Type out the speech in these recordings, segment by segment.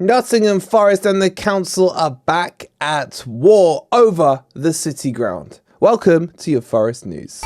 Nottingham Forest and the council are back at war over the city ground. Welcome to your Forest News.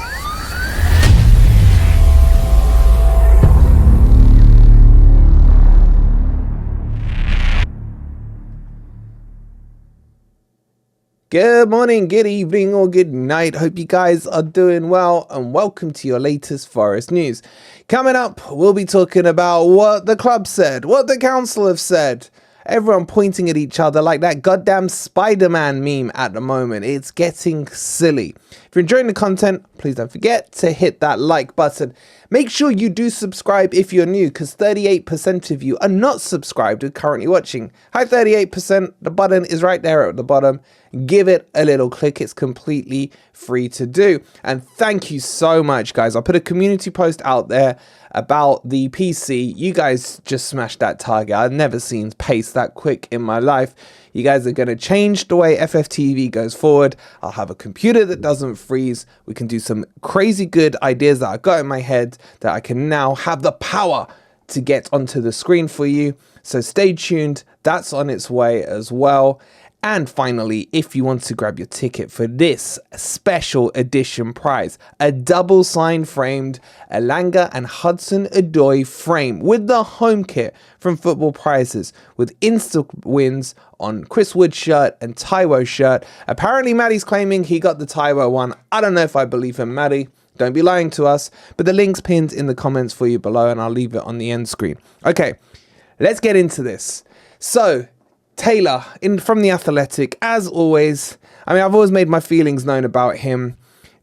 Good morning, good evening, or good night. Hope you guys are doing well, and welcome to your latest Forest News. Coming up, we'll be talking about what the club said, what the council have said. Everyone pointing at each other like that goddamn Spider-Man meme at the moment. It's getting silly. If you're enjoying the content, please don't forget to hit that like button. Make sure you do subscribe if you're new, because 38% of you are not subscribed who are currently watching. Hi 38%, the button is right there at the bottom. Give it a little click, it's completely free to do. And thank you so much, guys. I put a community post out there about the PC. You guys just smashed that target. I've never seen pace that quick in my life. You guys are going to change the way FFTV goes forward. I'll have a computer that doesn't freeze. We can do some crazy good ideas that I got in my head that I can now have the power to get onto the screen for you. So stay tuned. That's on its way as well. And finally, if you want to grab your ticket for this special edition prize, a double sign framed Elanga and Hudson-Odoi frame with the home kit from Football Prizes with instant wins on Chris Wood's shirt and Taiwo shirt. Apparently, Maddie's claiming he got the Taiwo one. I don't know if I believe him, Maddie. Don't be lying to us. But the link's pinned in the comments for you below, and I'll leave it on the end screen. Okay, let's get into this. So, Taylor from The Athletic, as always, I mean, I've always made my feelings known about him,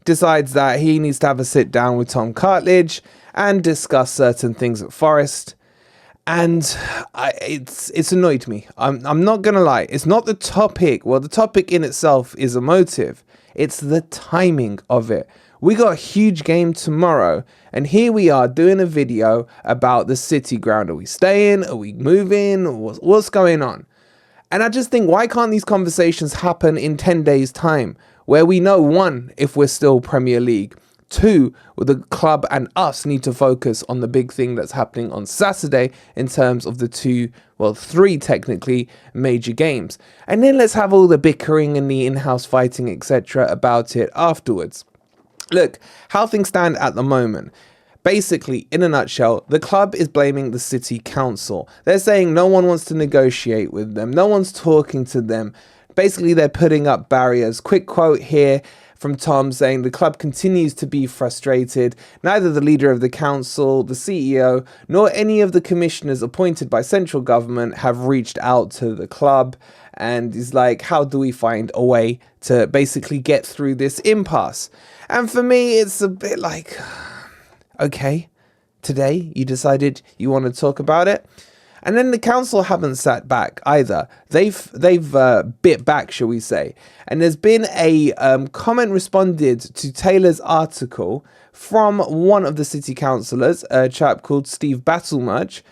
decides that he needs to have a sit down with Tom Cartledge and discuss certain things at Forest. And it's annoyed me. I'm not going to lie. It's not the topic. Well, the topic in itself is emotive. It's the timing of it. We got a huge game tomorrow, and here we are doing a video about the city ground. Are we staying? Are we moving? What's going on? And I just think, why can't these conversations happen in 10 days' time, where we know, one, if we're still Premier League, two, the club and us need to focus on the big thing that's happening on Saturday in terms of the three technically major games. And then let's have all the bickering and the in-house fighting, etc. about it afterwards. Look, how things stand at the moment. Basically, in a nutshell, the club is blaming the city council. They're saying no one wants to negotiate with them. No one's talking to them. Basically, they're putting up barriers. Quick quote here from Tom saying the club continues to be frustrated. Neither the leader of the council, the CEO, nor any of the commissioners appointed by central government have reached out to the club. And he's like, how do we find a way to basically get through this impasse? And for me, it's a bit like, okay, today you decided you want to talk about it. And then the council haven't sat back either. They've bit back, shall we say. And there's been a comment responded to Taylor's article from one of the city councillors, a chap called Steve Battlemudge.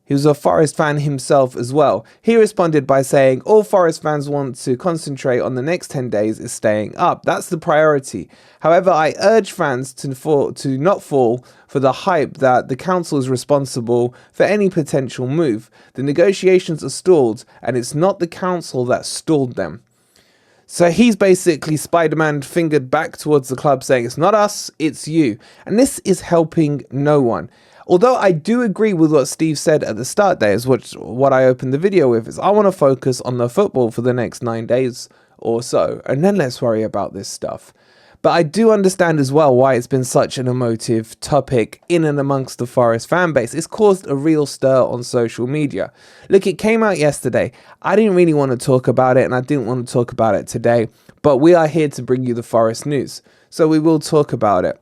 He was a Forest fan himself as well. He responded by saying, all Forest fans want to concentrate on the next 10 days is staying up. That's the priority. However, I urge fans to not fall for the hype that the council is responsible for any potential move. The negotiations are stalled, and it's not the council that stalled them. So he's basically Spider-Man fingered back towards the club saying, it's not us, it's you. And this is helping no one. Although I do agree with what Steve said at the start there, is what I opened the video with, is I want to focus on the football for the next 9 days or so, and then let's worry about this stuff. But I do understand as well why it's been such an emotive topic in and amongst the Forest fan base. It's caused a real stir on social media. Look, it came out yesterday. I didn't really want to talk about it, and I didn't want to talk about it today, but we are here to bring you the Forest news, so we will talk about it.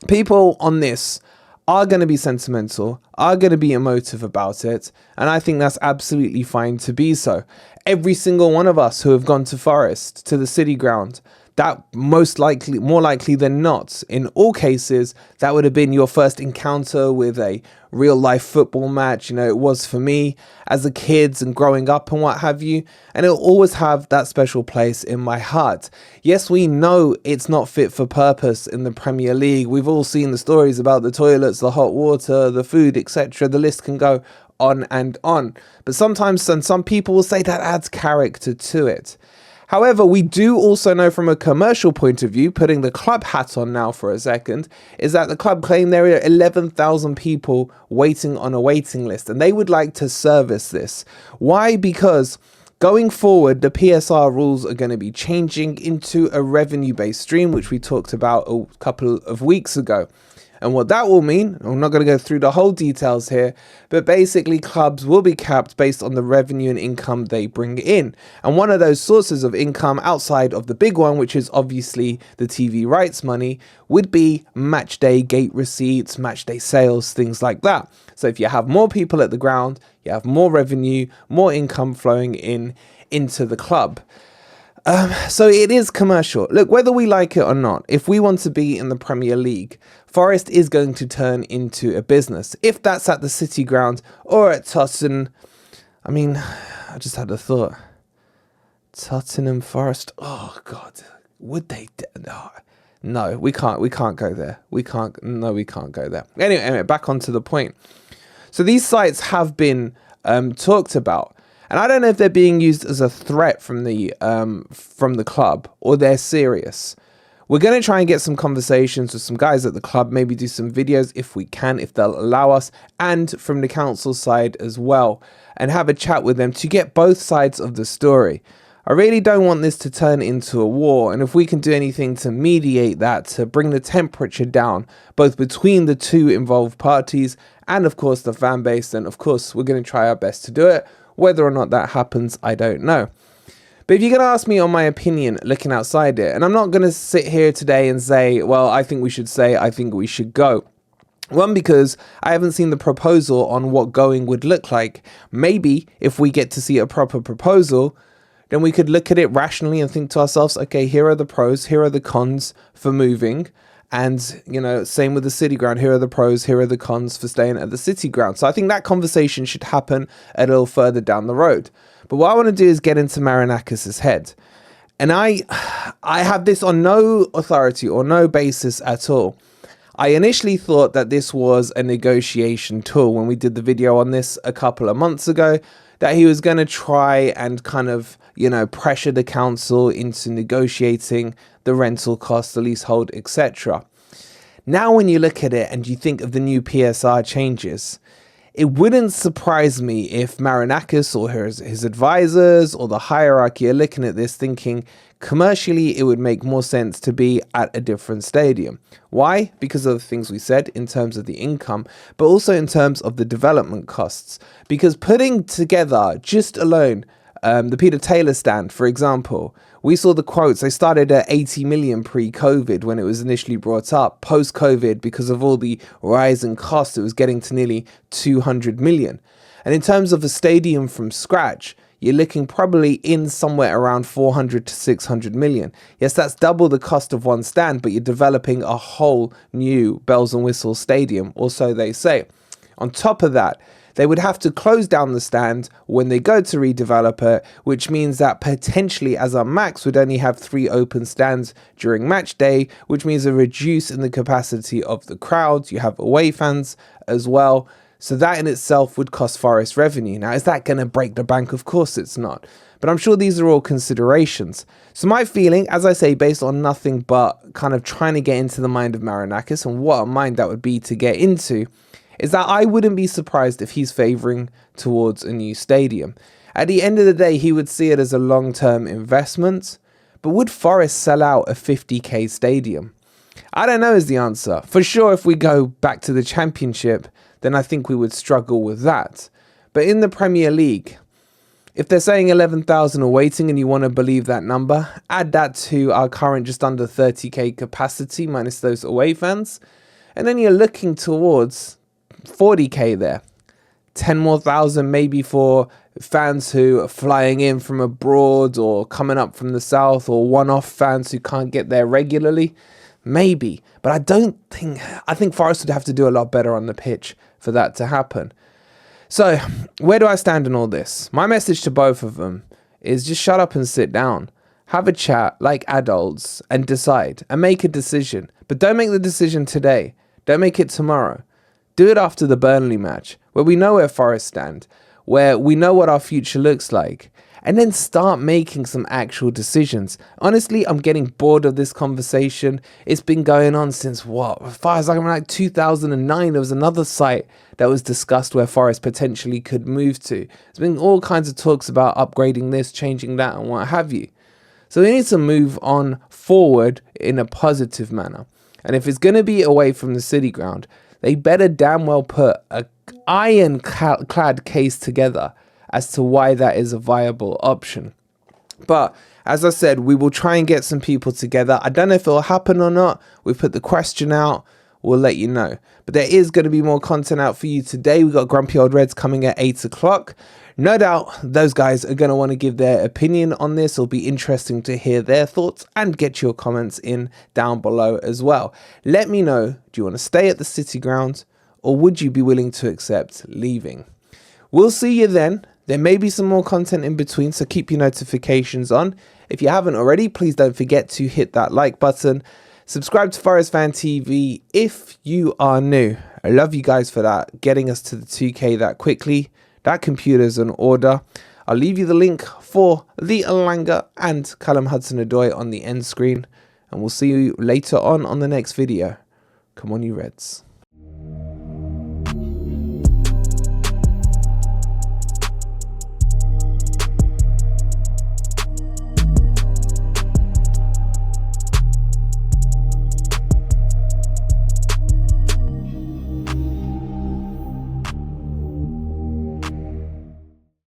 People on this are going to be sentimental, are going to be emotive about it, and I think that's absolutely fine to be so. Every single one of us who have gone to Forest, to the city ground, that most likely, more likely than not, in all cases, that would have been your first encounter with a real life football match. You know, it was for me as a kid and growing up and what have you, and it'll always have that special place in my heart. Yes, we know it's not fit for purpose in the Premier League. We've all seen the stories about the toilets, the hot water, the food, etc. The list can go on and on. But sometimes some people will say that adds character to it. However, we do also know from a commercial point of view, putting the club hat on now for a second, is that the club claim there are 11,000 people waiting on a waiting list, and they would like to service this. Why? Because going forward, the PSR rules are going to be changing into a revenue-based stream, which we talked about a couple of weeks ago. And what that will mean, I'm not going to go through the whole details here, but basically clubs will be capped based on the revenue and income they bring in. And one of those sources of income outside of the big one, which is obviously the TV rights money, would be match day gate receipts, match day sales, things like that. So if you have more people at the ground, you have more revenue, more income flowing into the club. So it is commercial. Look, whether we like it or not, if we want to be in the Premier League, Forest is going to turn into a business. If that's at the City Ground or at Tottenham, I mean, I just had a thought. Nottingham Forest. Oh God, would they? No, we can't go there. We can't go there. Anyway, back onto the point. So these sites have been talked about. And I don't know if they're being used as a threat from the club or they're serious. We're going to try and get some conversations with some guys at the club, maybe do some videos if we can, if they'll allow us, and from the council side as well, and have a chat with them to get both sides of the story. I really don't want this to turn into a war, and if we can do anything to mediate that, to bring the temperature down, both between the two involved parties and of course the fan base, then of course we're going to try our best to do it. Whether or not that happens, I don't know. But if you're going to ask me on my opinion looking outside it, and I'm not going to sit here today and say, well, I think we should go. One, because I haven't seen the proposal on what going would look like. Maybe if we get to see a proper proposal, then we could look at it rationally and think to ourselves, okay, here are the pros, here are the cons for moving. And, you know, same with the City Ground. Here are the pros, here are the cons for staying at the City Ground. So I think that conversation should happen a little further down the road. But what I want to do is get into Marinakis' head. And I have this on no authority or no basis at all. I initially thought that this was a negotiation tool when we did the video on this a couple of months ago, that he was going to try and kind of, you know, pressure the council into negotiating the rental costs, the leasehold, etc. Now, when you look at it and you think of the new PSR changes, it wouldn't surprise me if Marinakis or his advisors or the hierarchy are looking at this thinking commercially it would make more sense to be at a different stadium. Why? Because of the things we said in terms of the income, but also in terms of the development costs. Because putting together just alone the Peter Taylor stand, for example, we saw the quotes. They started at 80 million pre-COVID when it was initially brought up. Post-COVID, because of all the rise in costs, it was getting to nearly 200 million. And in terms of a stadium from scratch, you're looking probably in somewhere around 400 to 600 million. Yes, that's double the cost of one stand, but you're developing a whole new bells and whistles stadium, or so they say. On top of that, they would have to close down the stand when they go to redevelop it, which means that potentially as a max would only have 3 open stands during match day, which means a reduce in the capacity of the crowd. You have away fans as well. So that in itself would cost Forest revenue. Now, is that going to break the bank? Of course it's not. But I'm sure these are all considerations. So my feeling, as I say, based on nothing but kind of trying to get into the mind of Marinakis and what a mind that would be to get into, is that I wouldn't be surprised if he's favouring towards a new stadium. At the end of the day, he would see it as a long-term investment. But would Forest sell out a 50k stadium? I don't know is the answer. For sure, if we go back to the Championship, then I think we would struggle with that. But in the Premier League, if they're saying 11,000 are waiting and you want to believe that number, add that to our current just under 30k capacity minus those away fans, and then you're looking towards 40k there. 10 more thousand maybe for fans who are flying in from abroad or coming up from the south, or one-off fans who can't get there regularly. Maybe, but I think Forest would have to do a lot better on the pitch for that to happen. So where do I stand in all this? My message to both of them is just shut up and sit down. Have a chat like adults and decide and make a decision. But don't make the decision today. Don't make it tomorrow. Do it after the Burnley match, where we know where Forest stand, where we know what our future looks like, and then start making some actual decisions. Honestly, I'm getting bored of this conversation. It's been going on since as far as I remember, like 2009, there was another site that was discussed where Forest potentially could move to. There's been all kinds of talks about upgrading this, changing that, and what have you. So we need to move on forward in a positive manner. And if it's going to be away from the city ground, they better damn well put an ironclad case together as to why that is a viable option. But as I said, we will try and get some people together. I don't know if it'll happen or not. We've put the question out. We'll let you know. But there is going to be more content out for you today. We've got Grumpy Old Reds coming at 8 o'clock. No doubt those guys are going to want to give their opinion on this. It'll be interesting to hear their thoughts and get your comments in down below as well. Let me know, do you want to stay at the city ground or would you be willing to accept leaving? We'll see you then. There may be some more content in between, so keep your notifications on. If you haven't already, please don't forget to hit that like button. Subscribe to Forest Fan TV if you are new. I love you guys for that, getting us to the 2K that quickly. That computer's in order. I'll leave you the link for the Alanga and Callum Hudson-Odoi on the end screen. And we'll see you later on the next video. Come on, you Reds.